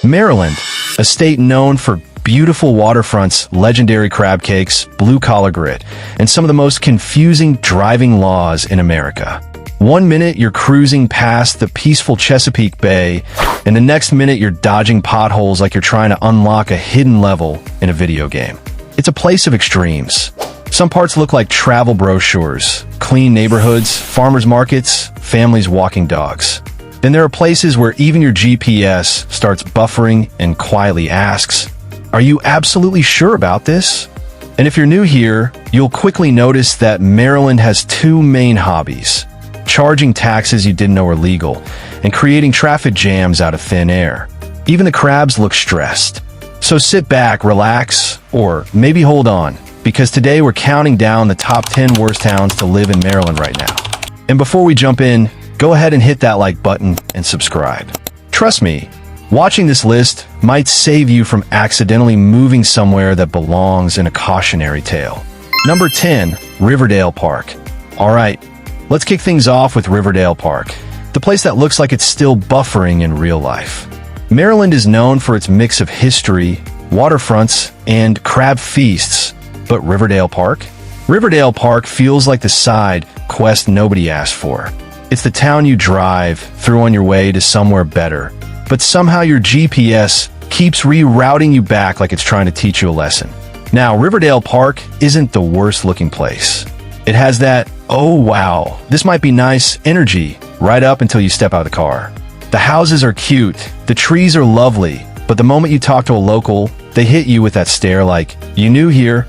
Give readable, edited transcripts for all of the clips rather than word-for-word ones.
Maryland, a state known for beautiful waterfronts, legendary crab cakes, blue-collar grit, and some of the most confusing driving laws in America. One minute you're cruising past the peaceful Chesapeake Bay, and the next minute you're dodging potholes like you're trying to unlock a hidden level in a video game. It's a place of extremes. Some parts look like travel brochures, clean neighborhoods, farmers markets, families walking dogs. Then there are places where even your GPS starts buffering and quietly asks, "Are you absolutely sure about this?" And if you're new here, you'll quickly notice that Maryland has two main hobbies: charging taxes you didn't know were legal, and creating traffic jams out of thin air. Even the crabs look stressed. So sit back, relax, or maybe hold on, because today we're counting down the top 10 worst towns to live in Maryland right now. And before we jump in, go ahead and hit that like button and subscribe. Trust me, watching this list might save you from accidentally moving somewhere that belongs in a cautionary tale. Number 10, Riverdale Park. All right, let's kick things off with Riverdale Park, the place that looks like it's still buffering in real life. Maryland is known for its mix of history, waterfronts, and crab feasts, but Riverdale Park? Riverdale Park feels like the side quest nobody asked for. It's the town you drive through on your way to somewhere better, but somehow your GPS keeps rerouting you back like it's trying to teach you a lesson. Now, Riverdale Park isn't the worst looking place. It has that, "oh wow, this might be nice" energy right up until you step out of the car. The houses are cute, the trees are lovely, but the moment you talk to a local, they hit you with that stare like, "You new here?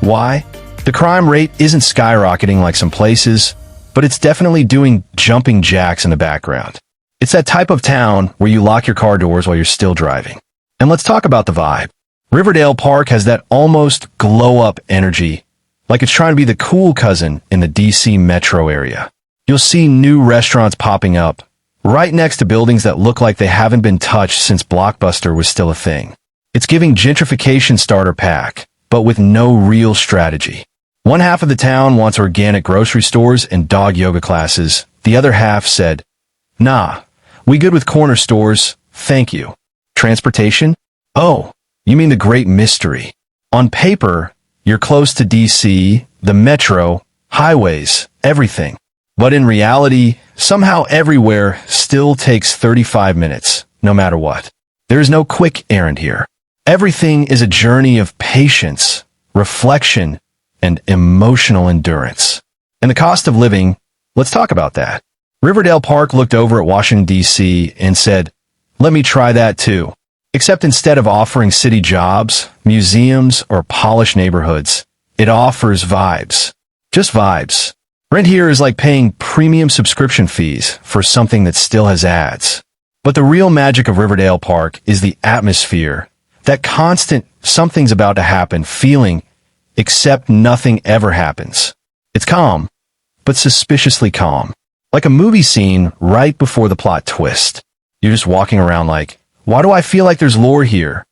Why?" The crime rate isn't skyrocketing like some places, but it's definitely doing jumping jacks in the background. It's that type of town where you lock your car doors while you're still driving. And let's talk about the vibe. Riverdale Park has that almost glow-up energy, like it's trying to be the cool cousin in the D.C. metro area. You'll see new restaurants popping up, right next to buildings that look like they haven't been touched since Blockbuster was still a thing. It's giving gentrification starter pack, but with no real strategy. One half of the town wants organic grocery stores and dog yoga classes. The other half said, "Nah, we good with corner stores, thank you." Transportation? Oh, you mean the great mystery. On paper, you're close to DC, the metro, highways, everything. But in reality, somehow everywhere still takes 35 minutes, no matter what. There is no quick errand here. Everything is a journey of patience, reflection, and emotional endurance. And the cost of living, let's talk about that. Riverdale Park looked over at Washington, D.C. and said, "Let me try that too." Except instead of offering city jobs, museums, or polished neighborhoods, it offers vibes. Just vibes. Rent here is like paying premium subscription fees for something that still has ads. But the real magic of Riverdale Park is the atmosphere, that constant something's about to happen feeling, except nothing ever happens. It's calm, but suspiciously calm. Like a movie scene right before the plot twist. You're just walking around like, why do I feel like there's lore here?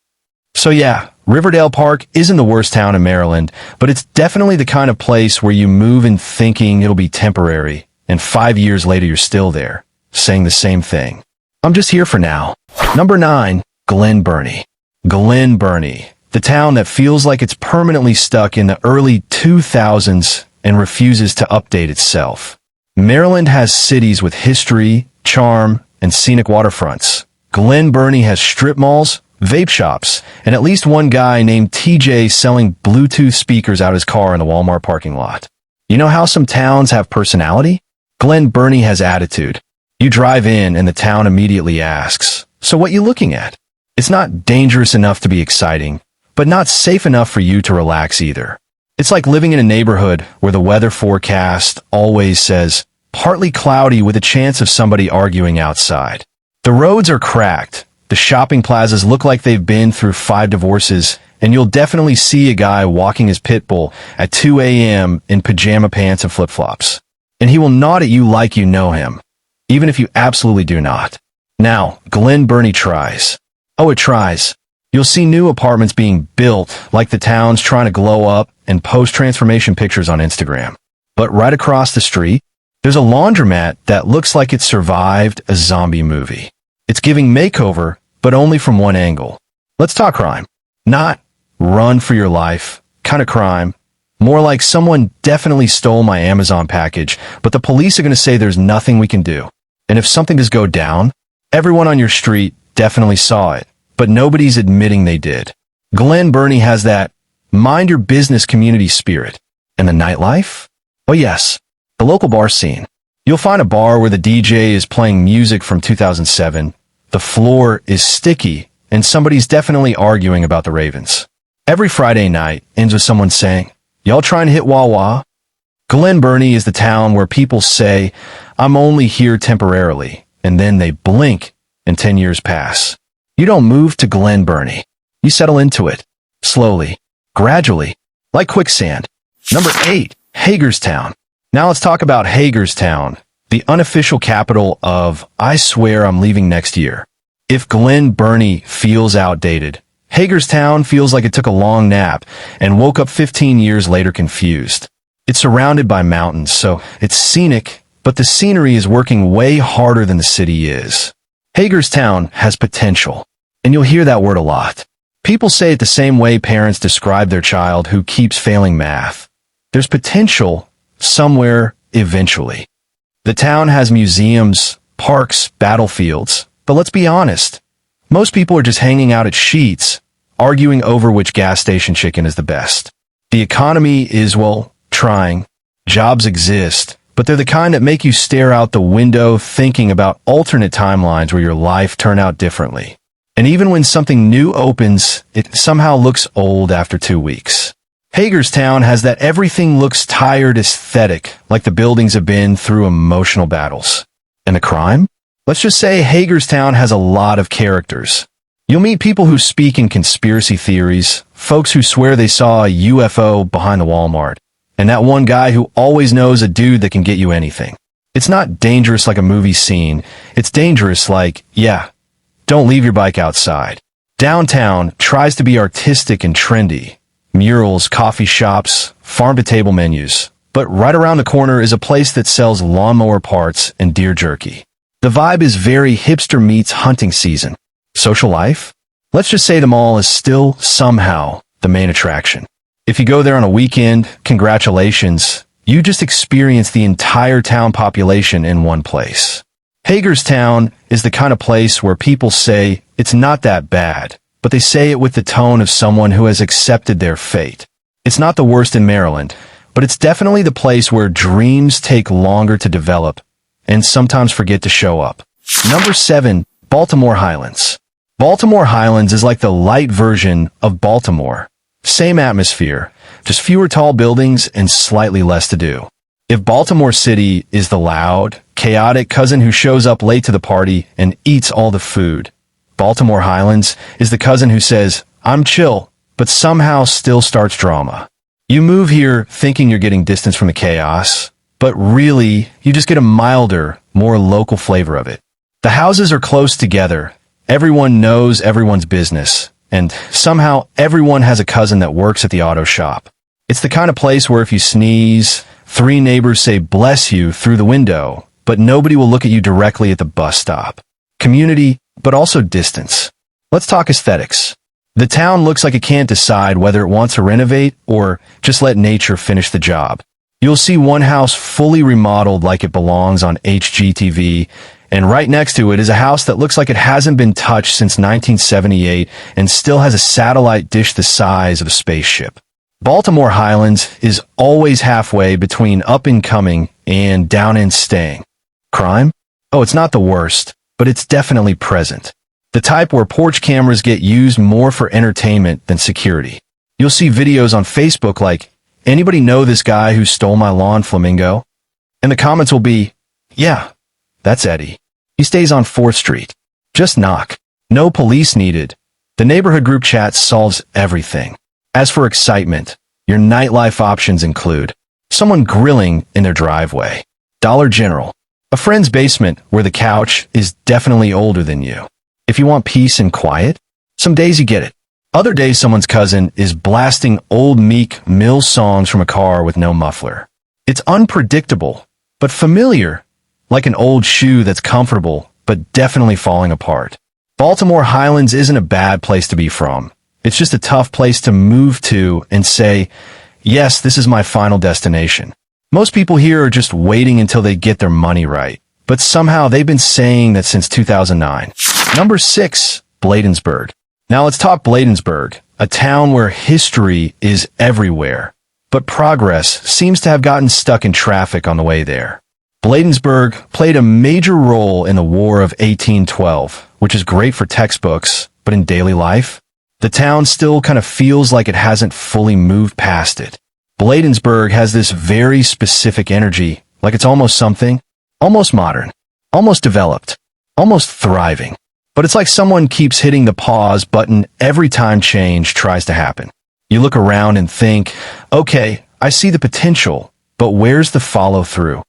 So yeah, Riverdale Park isn't the worst town in Maryland, but it's definitely the kind of place where you move in thinking it'll be temporary, and 5 years later you're still there, saying the same thing. I'm just here for now. Number 9, Glen Burnie. Glen Burnie, the town that feels like it's permanently stuck in the early 2000s and refuses to update itself. Maryland has cities with history, charm, and scenic waterfronts. Glen Burnie has strip malls, vape shops, and at least one guy named TJ selling Bluetooth speakers out his car in the Walmart parking lot. You know how some towns have personality? Glen Burnie has attitude. You drive in and the town immediately asks, "So what you looking at?" It's not dangerous enough to be exciting, but not safe enough for you to relax either. It's like living in a neighborhood where the weather forecast always says, partly cloudy with a chance of somebody arguing outside. The roads are cracked, the shopping plazas look like they've been through 5 divorces, and you'll definitely see a guy walking his pit bull at 2 a.m. in pajama pants and flip-flops. And he will nod at you like you know him, even if you absolutely do not. Now, Glen Burnie tries. Oh, it tries. You'll see new apartments being built like the town's trying to glow up and post transformation pictures on Instagram. But right across the street, there's a laundromat that looks like it survived a zombie movie. It's giving makeover, but only from one angle. Let's talk crime. Not run for your life kind of crime. More like someone definitely stole my Amazon package, but the police are going to say there's nothing we can do. And if something does go down, everyone on your street definitely saw it, but nobody's admitting they did. Glen Burnie has that mind your business community spirit. And the nightlife? Oh yes, the local bar scene. You'll find a bar where the DJ is playing music from 2007, the floor is sticky, and somebody's definitely arguing about the Ravens. Every Friday night ends with someone saying, "Y'all trying to hit Wawa?" Glen Burnie is the town where people say, "I'm only here temporarily," and then they blink and 10 years pass. You don't move to Glen Burnie. You settle into it. Slowly. Gradually. Like quicksand. Number 8. Hagerstown. Now let's talk about Hagerstown, the unofficial capital of "I swear I'm leaving next year." If Glen Burnie feels outdated, Hagerstown feels like it took a long nap and woke up 15 years later confused. It's surrounded by mountains, so it's scenic, but the scenery is working way harder than the city is. Hagerstown has potential, and you'll hear that word a lot. People say it the same way parents describe their child who keeps failing math. There's potential somewhere eventually. The town has museums, parks, battlefields, but let's be honest. Most people are just hanging out at Sheetz, arguing over which gas station chicken is the best. The economy is, well, trying. Jobs exist, but they're the kind that make you stare out the window thinking about alternate timelines where your life turned out differently. And even when something new opens, it somehow looks old after 2 weeks. Hagerstown has that everything looks tired aesthetic, like the buildings have been through emotional battles. And the crime? Let's just say Hagerstown has a lot of characters. You'll meet people who speak in conspiracy theories, folks who swear they saw a UFO behind the Walmart, and that one guy who always knows a dude that can get you anything. It's not dangerous like a movie scene. It's dangerous like, yeah, don't leave your bike outside. Downtown tries to be artistic and trendy. Murals, coffee shops, farm-to-table menus. But right around the corner is a place that sells lawnmower parts and deer jerky. The vibe is very hipster meets hunting season. Social life? Let's just say the mall is still, somehow, the main attraction. If you go there on a weekend, congratulations, you just experience the entire town population in one place. Hagerstown is the kind of place where people say it's not that bad, but they say it with the tone of someone who has accepted their fate. It's not the worst in Maryland, but it's definitely the place where dreams take longer to develop and sometimes forget to show up. Number 7, Baltimore Highlands. Baltimore Highlands is like the light version of Baltimore. Same atmosphere, just fewer tall buildings and slightly less to do. If Baltimore City is the loud, chaotic cousin who shows up late to the party and eats all the food, Baltimore Highlands is the cousin who says, "I'm chill," but somehow still starts drama. You move here thinking you're getting distance from the chaos, but really, you just get a milder, more local flavor of it. The houses are close together, everyone knows everyone's business, and somehow everyone has a cousin that works at the auto shop. It's the kind of place where if you sneeze, 3 neighbors say "bless you" through the window, but nobody will look at you directly at the bus stop. Community, but also distance. Let's talk aesthetics. The town looks like it can't decide whether it wants to renovate or just let nature finish the job. You'll see one house fully remodeled like it belongs on HGTV, and right next to it is a house that looks like it hasn't been touched since 1978 and still has a satellite dish the size of a spaceship. Baltimore Highlands is always halfway between up and coming and down and staying. Crime? Oh, it's not the worst, but it's definitely present. The type where porch cameras get used more for entertainment than security. You'll see videos on Facebook like, "Anybody know this guy who stole my lawn flamingo?" And the comments will be, "Yeah, that's Eddie. He stays on 4th Street. Just knock. No police needed." The neighborhood group chat solves everything. As for excitement, your nightlife options include someone grilling in their driveway, Dollar General, a friend's basement where the couch is definitely older than you. If you want peace and quiet, some days you get it. Other days someone's cousin is blasting old Meek Mill songs from a car with no muffler. It's unpredictable, but familiar, like an old shoe that's comfortable, but definitely falling apart. Baltimore Highlands isn't a bad place to be from. It's just a tough place to move to and say, yes, this is my final destination. Most people here are just waiting until they get their money right, but somehow they've been saying that since 2009. Number 6, Bladensburg. Now let's talk Bladensburg, a town where history is everywhere, but progress seems to have gotten stuck in traffic on the way there. Bladensburg played a major role in the War of 1812, which is great for textbooks, but in daily life, the town still kind of feels like it hasn't fully moved past it. Bladensburg has this very specific energy, like it's almost something, almost modern, almost developed, almost thriving. But it's like someone keeps hitting the pause button every time change tries to happen. You look around and think, okay, I see the potential, but where's the follow-through?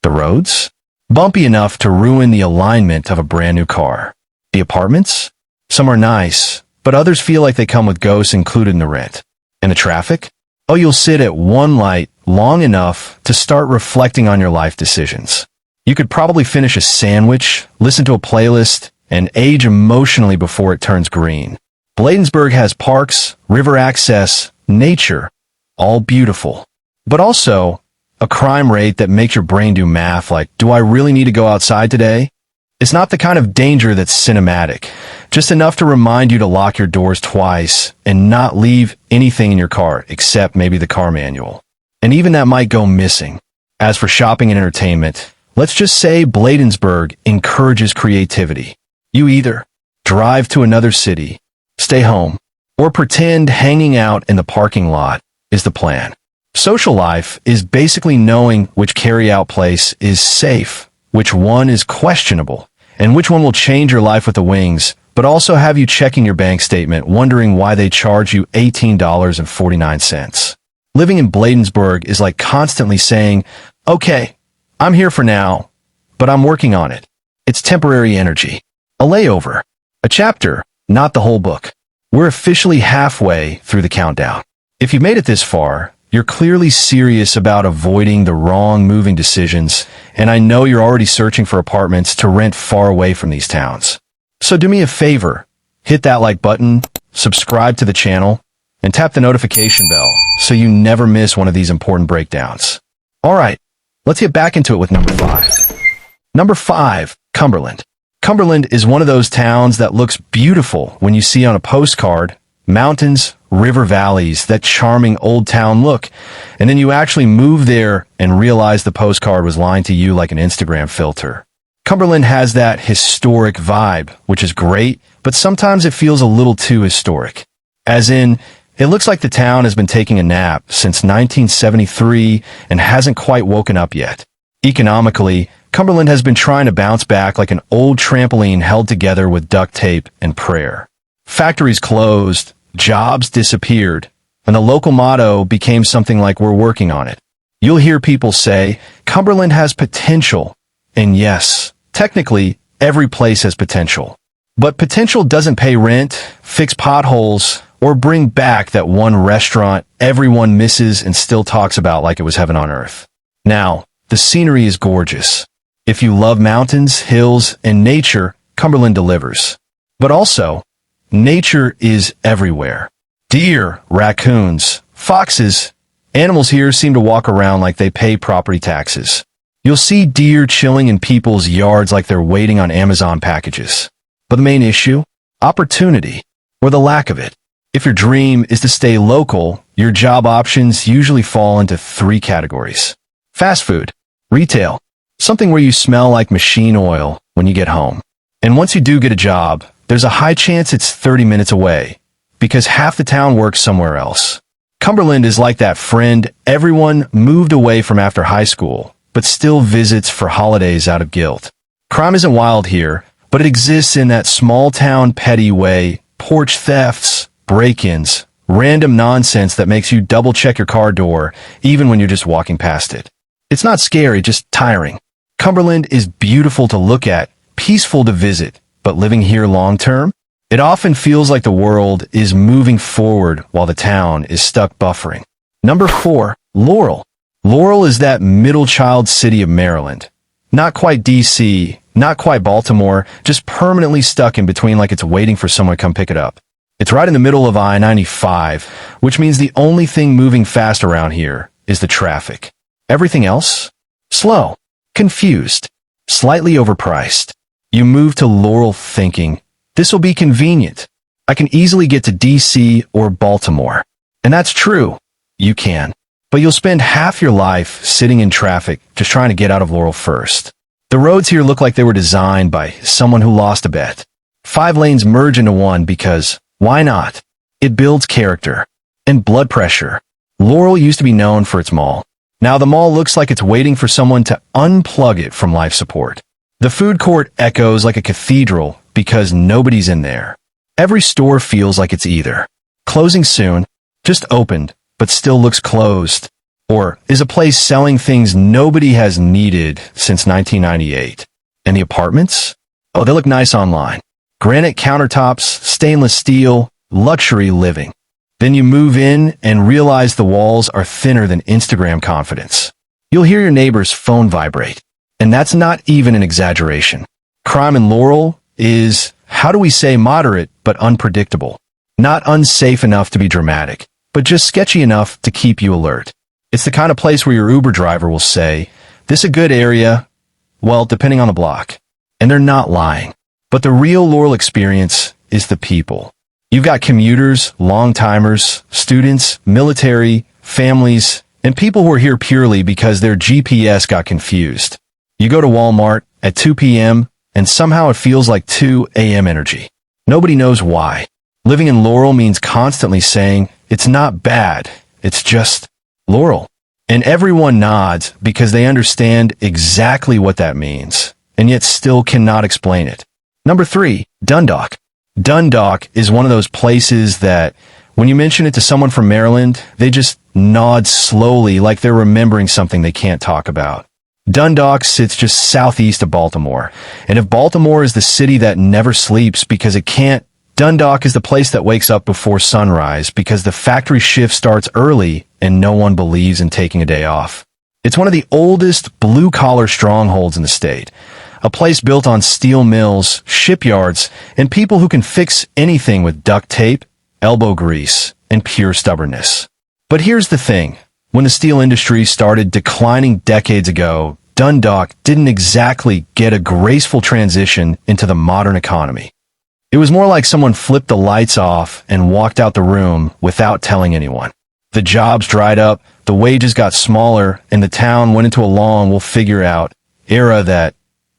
The roads? Bumpy enough to ruin the alignment of a brand new car. The apartments? Some are nice, but others feel like they come with ghosts included in the rent. And the traffic? Oh, you'll sit at one light long enough to start reflecting on your life decisions. You could probably finish a sandwich, listen to a playlist, and age emotionally before it turns green. Bladensburg has parks, river access, nature, all beautiful. But also, a crime rate that makes your brain do math like, do I really need to go outside today? It's not the kind of danger that's cinematic, just enough to remind you to lock your doors twice and not leave anything in your car except maybe the car manual. And even that might go missing. As for shopping and entertainment, let's just say Bladensburg encourages creativity. You either drive to another city, stay home, or pretend hanging out in the parking lot is the plan. Social life is basically knowing which carry-out place is safe, which one is questionable, and which one will change your life with the wings, but also have you checking your bank statement wondering why they charge you $18.49. Living in Bladensburg is like constantly saying, okay, I'm here for now, but I'm working on it. It's temporary energy. A layover. A chapter, not the whole book. We're officially halfway through the countdown. If you've made it this far, you're clearly serious about avoiding the wrong moving decisions, and I know you're already searching for apartments to rent far away from these towns. So do me a favor, hit that like button, subscribe to the channel, and tap the notification bell so you never miss one of these important breakdowns. Alright, let's get back into it with number 5. Number 5, Cumberland. Cumberland is one of those towns that looks beautiful when you see on a postcard, mountains, river valleys, that charming old town look, and then you actually move there and realize the postcard was lying to you like an Instagram filter. Cumberland has that historic vibe, which is great, but sometimes it feels a little too historic. As in, it looks like the town has been taking a nap since 1973 and hasn't quite woken up yet. Economically, Cumberland has been trying to bounce back like an old trampoline held together with duct tape and prayer. Factories closed, jobs disappeared, and the local motto became something like we're working on it. You'll hear people say, Cumberland has potential. And yes, technically, every place has potential. But potential doesn't pay rent, fix potholes, or bring back that one restaurant everyone misses and still talks about like it was heaven on earth. Now, the scenery is gorgeous. If you love mountains, hills, and nature, Cumberland delivers. But also, nature is everywhere. Deer, raccoons, foxes. Animals here seem to walk around like they pay property taxes. You'll see deer chilling in people's yards like they're waiting on Amazon packages. But the main issue? Opportunity, or the lack of it. If your dream is to stay local, your job options usually fall into 3 categories. Fast food, retail, something where you smell like machine oil when you get home. And once you do get a job, there's a high chance it's 30 minutes away, because half the town works somewhere else. Cumberland is like that friend everyone moved away from after high school, but still visits for holidays out of guilt. Crime isn't wild here, but it exists in that small-town petty way: porch thefts, break-ins, random nonsense that makes you double-check your car door even when you're just walking past it. It's not scary, just tiring. Cumberland is beautiful to look at, peaceful to visit, but living here long-term? It often feels like the world is moving forward while the town is stuck buffering. Number 4, Laurel. Laurel is that middle-child city of Maryland. Not quite D.C., Not quite Baltimore, just permanently stuck in between like it's waiting for someone to come pick it up. It's right in the middle of I-95, which means the only thing moving fast around here is the traffic. Everything else? Slow, confused, slightly overpriced. You move to Laurel thinking, this will be convenient. I can easily get to D.C. or Baltimore. And that's true. You can. But you'll spend half your life sitting in traffic just trying to get out of Laurel first. The roads here look like they were designed by someone who lost a bet. 5 lanes merge into one because, why not? It builds character. And blood pressure. Laurel used to be known for its mall. Now the mall looks like it's waiting for someone to unplug it from life support. The food court echoes like a cathedral because nobody's in there. Every store feels like it's either closing soon, just opened, but still looks closed, or is a place selling things nobody has needed since 1998. And the apartments? Oh, they look nice online. Granite countertops, stainless steel, luxury living. Then you move in and realize the walls are thinner than Instagram confidence. You'll hear your neighbor's phone vibrate. And that's not even an exaggeration. Crime in Laurel is, how do we say, moderate but unpredictable. Not unsafe enough to be dramatic, but just sketchy enough to keep you alert. It's the kind of place where your Uber driver will say, this a good area? Well, depending on the block. And they're not lying. But the real Laurel experience is the people. You've got commuters, long-timers, students, military, families, and people who are here purely because their GPS got confused. You go to Walmart at 2 p.m., and somehow it feels like 2 a.m. energy. Nobody knows why. Living in Laurel means constantly saying, it's not bad, it's just Laurel. And everyone nods because they understand exactly what that means, and yet still cannot explain it. Number 3, Dundalk. Dundalk is one of those places that, when you mention it to someone from Maryland, they just nod slowly like they're remembering something they can't talk about. Dundalk sits just southeast of Baltimore, and if Baltimore is the city that never sleeps because it can't, Dundalk is the place that wakes up before sunrise because the factory shift starts early and no one believes in taking a day off. It's one of the oldest blue-collar strongholds in the state, a place built on steel mills, shipyards, and people who can fix anything with duct tape, elbow grease, and pure stubbornness. But here's the thing. When the steel industry started declining decades ago, Dundalk didn't exactly get a graceful transition into the modern economy. It was more like someone flipped the lights off and walked out the room without telling anyone. The jobs dried up, the wages got smaller, and the town went into a long, we'll figure out, era that,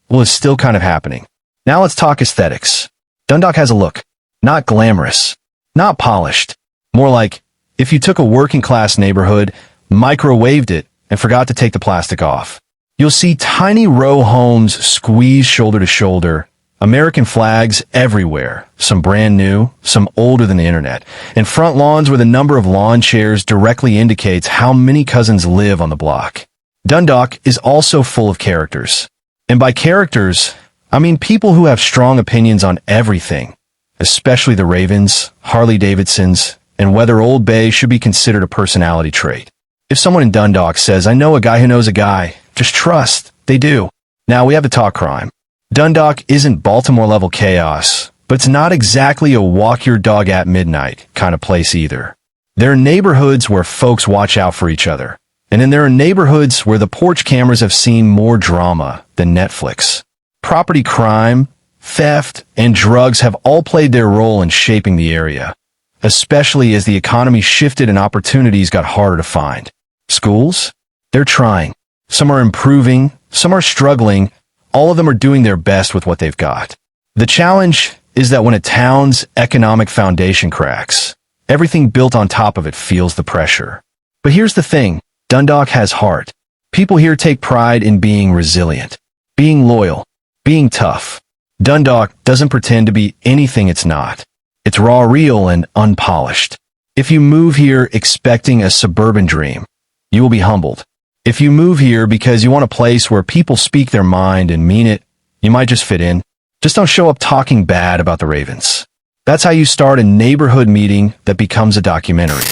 well, is still kind of happening. Now let's talk aesthetics. Dundalk has a look. Not glamorous. Not polished. More like, if you took a working-class neighborhood, microwaved it, and forgot to take the plastic off. You'll see tiny row homes squeezed shoulder to shoulder, American flags everywhere, some brand new, some older than the internet, and front lawns where the number of lawn chairs directly indicates how many cousins live on the block. Dundalk is also full of characters. And by characters, I mean people who have strong opinions on everything, especially the Ravens, Harley-Davidsons, and whether Old Bay should be considered a personality trait. If someone in Dundalk says, I know a guy who knows a guy, just trust, they do. Now we have to talk crime. Dundalk isn't Baltimore-level chaos, but it's not exactly a walk-your-dog-at-midnight kind of place either. There are neighborhoods where folks watch out for each other, and then there are neighborhoods where the porch cameras have seen more drama than Netflix. Property crime, theft, and drugs have all played their role in shaping the area, especially as the economy shifted and opportunities got harder to find. Schools? They're trying. Some are improving, some are struggling. All of them are doing their best with what they've got. The challenge is that when a town's economic foundation cracks, everything built on top of it feels the pressure. But here's the thing, Dundalk has heart. People here take pride in being resilient, being loyal, being tough. Dundalk doesn't pretend to be anything it's not. It's raw, real, and unpolished. If you move here expecting a suburban dream, you will be humbled. If you move here because you want a place where people speak their mind and mean it, you might just fit in. Just don't show up talking bad about the Ravens. That's how you start a neighborhood meeting that becomes a documentary.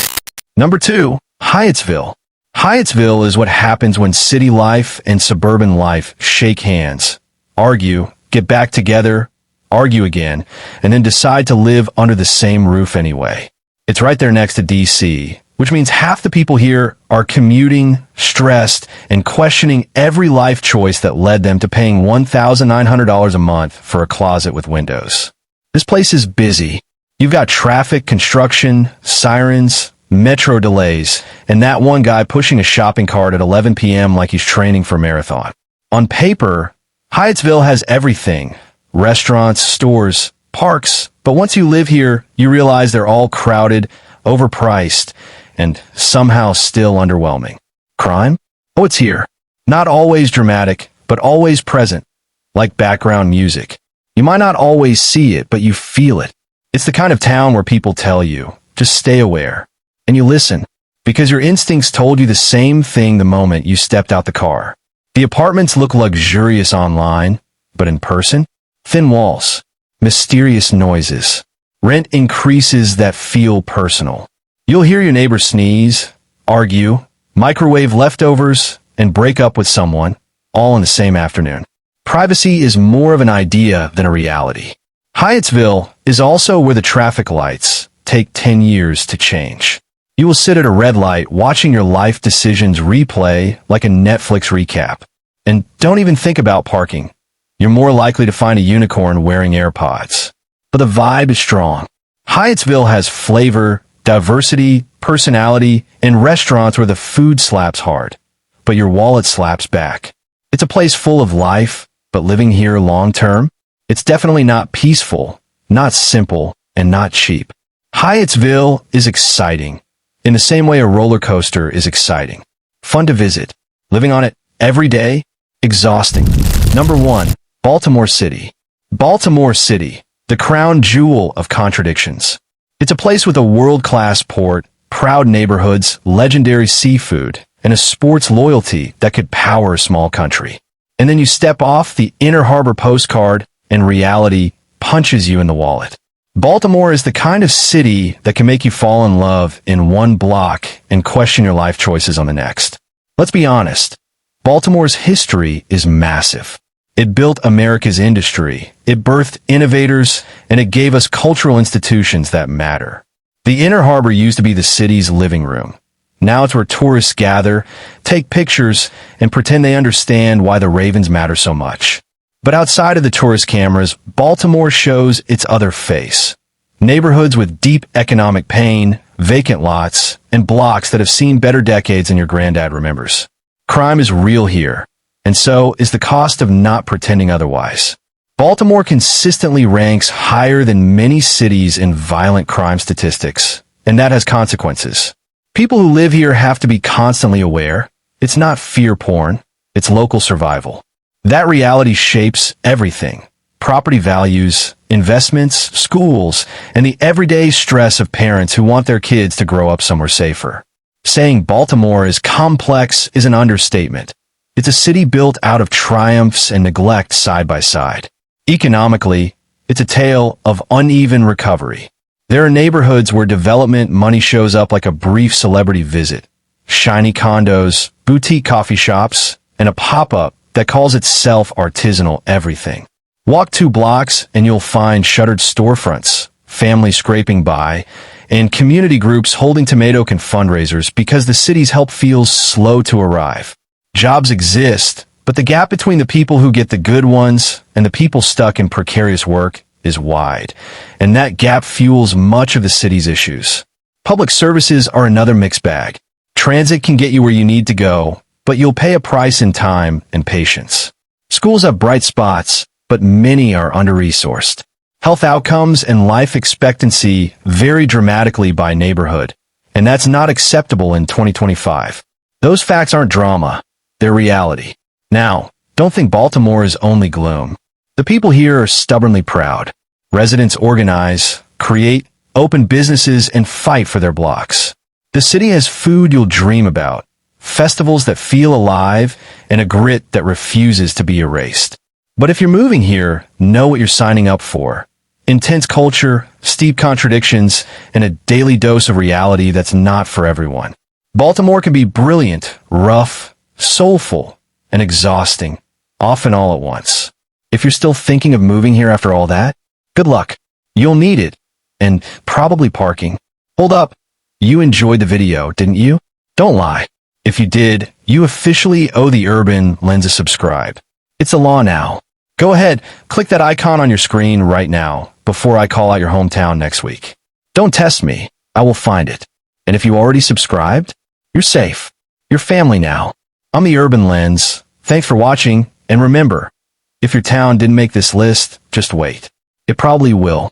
Number 2, Hyattsville. Hyattsville is what happens when city life and suburban life shake hands, argue, get back together, argue again, and then decide to live under the same roof anyway. It's right there next to D.C., which means half the people here are commuting, stressed, and questioning every life choice that led them to paying $1,900 a month for a closet with windows. This place is busy. You've got traffic, construction, sirens, metro delays, and that one guy pushing a shopping cart at 11 p.m. like he's training for a marathon. On paper, Hyattsville has everything: restaurants, stores, parks, but once you live here, you realize they're all crowded, overpriced, and somehow still underwhelming. Crime? Oh, it's here. Not always dramatic, but always present, like background music. You might not always see it, but you feel it. It's the kind of town where people tell you, just stay aware. And you listen, because your instincts told you the same thing the moment you stepped out the car. The apartments look luxurious online, but in person, thin walls, mysterious noises, rent increases that feel personal. You'll hear your neighbor sneeze, argue, microwave leftovers, and break up with someone, all in the same afternoon. Privacy is more of an idea than a reality. Hyattsville is also where the traffic lights take 10 years to change. You will sit at a red light watching your life decisions replay like a Netflix recap. And don't even think about parking. You're more likely to find a unicorn wearing AirPods. But the vibe is strong. Hyattsville has flavor, diversity, personality, and restaurants where the food slaps hard, but your wallet slaps back. It's a place full of life, but living here long term, it's definitely not peaceful, not simple, and not cheap. Hyattsville is exciting, in the same way a roller coaster is exciting. Fun to visit. Living on it every day, exhausting. Number 1, Baltimore City. Baltimore City, the crown jewel of contradictions. It's a place with a world-class port, proud neighborhoods, legendary seafood, and a sports loyalty that could power a small country. And then you step off the Inner Harbor postcard, and reality punches you in the wallet. Baltimore is the kind of city that can make you fall in love in one block and question your life choices on the next. Let's be honest, Baltimore's history is massive. It built America's industry, it birthed innovators, and it gave us cultural institutions that matter. The Inner Harbor used to be the city's living room. Now it's where tourists gather, take pictures, and pretend they understand why the Ravens matter so much. But outside of the tourist cameras, Baltimore shows its other face. Neighborhoods with deep economic pain, vacant lots, and blocks that have seen better decades than your granddad remembers. Crime is real here, and so is the cost of not pretending otherwise. Baltimore consistently ranks higher than many cities in violent crime statistics, and that has consequences. People who live here have to be constantly aware. It's not fear porn, it's local survival. That reality shapes everything: property values, investments, schools, and the everyday stress of parents who want their kids to grow up somewhere safer. Saying Baltimore is complex is an understatement. It's a city built out of triumphs and neglect side by side. Economically, it's a tale of uneven recovery. There are neighborhoods where development money shows up like a brief celebrity visit. Shiny condos, boutique coffee shops, and a pop-up that calls itself artisanal everything. Walk 2 blocks and you'll find shuttered storefronts, families scraping by, and community groups holding tomato can fundraisers because the city's help feels slow to arrive. Jobs exist, but the gap between the people who get the good ones and the people stuck in precarious work is wide, and that gap fuels much of the city's issues. Public services are another mixed bag. Transit can get you where you need to go, but you'll pay a price in time and patience. Schools have bright spots, but many are under-resourced. Health outcomes and life expectancy vary dramatically by neighborhood, and that's not acceptable in 2025. Those facts aren't drama, they're reality. Now, don't think Baltimore is only gloom. The people here are stubbornly proud. Residents organize, create, open businesses, and fight for their blocks. The city has food you'll dream about, festivals that feel alive, and a grit that refuses to be erased. But if you're moving here, know what you're signing up for. Intense culture, steep contradictions, and a daily dose of reality that's not for everyone. Baltimore can be brilliant, rough, soulful, and exhausting, often all at once. If you're still thinking of moving here after all that, good luck. You'll need it. And probably parking. Hold up. You enjoyed the video, didn't you? Don't lie. If you did, you officially owe the Urban Lens a subscribe. It's a law now. Go ahead, click that icon on your screen right now before I call out your hometown next week. Don't test me. I will find it. And if you already subscribed, you're safe. You're family now. I'm the Urban Lens. Thanks for watching, and remember, if your town didn't make this list, just wait. It probably will.